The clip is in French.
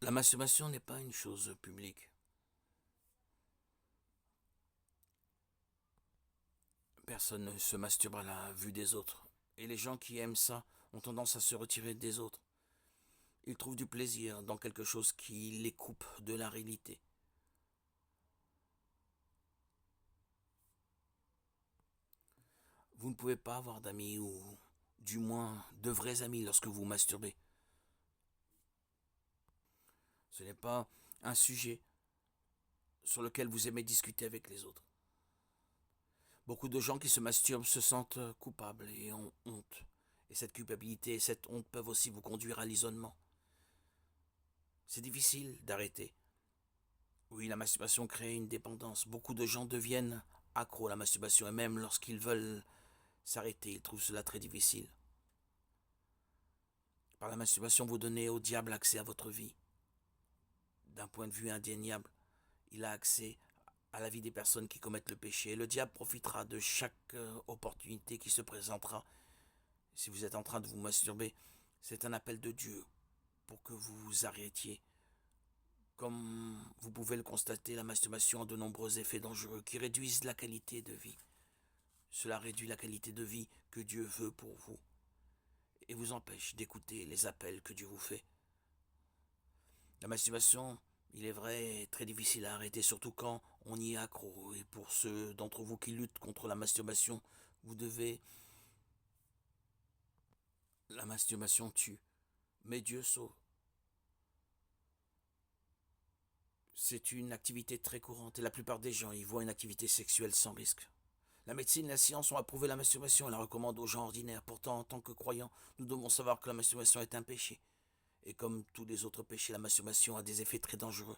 La masturbation n'est pas une chose publique. Personne ne se masturbe à la vue des autres. Et les gens qui aiment ça ont tendance à se retirer des autres. Ils trouvent du plaisir dans quelque chose qui les coupe de la réalité. Vous ne pouvez pas avoir d'amis ou du moins de vrais amis lorsque vous masturbez. Ce n'est pas un sujet sur lequel vous aimez discuter avec les autres. Beaucoup de gens qui se masturbent se sentent coupables et ont honte. Et cette culpabilité et cette honte peuvent aussi vous conduire à l'isolement. C'est difficile d'arrêter. Oui, la masturbation crée une dépendance. Beaucoup de gens deviennent accros à la masturbation et même lorsqu'ils veulent s'arrêter, ils trouvent cela très difficile. Par la masturbation, vous donnez au diable accès à votre vie. D'un point de vue indéniable, il a accès à la vie des personnes qui commettent le péché. Et le diable profitera de chaque opportunité qui se présentera. Si vous êtes en train de vous masturber, c'est un appel de Dieu pour que vous vous arrêtiez. Comme vous pouvez le constater, la masturbation a de nombreux effets dangereux qui réduisent la qualité de vie. Cela réduit la qualité de vie que Dieu veut pour vous et vous empêche d'écouter les appels que Dieu vous fait. La masturbation, il est vrai, est très difficile à arrêter, surtout quand on y est accro. Et pour ceux d'entre vous qui luttent contre la masturbation, vous devez... La masturbation tue, mais Dieu sauve. C'est une activité très courante et la plupart des gens y voient une activité sexuelle sans risque. La médecine et la science ont approuvé la masturbation et la recommandent aux gens ordinaires. Pourtant, en tant que croyants, nous devons savoir que la masturbation est un péché. Et comme tous les autres péchés, la masturbation a des effets très dangereux.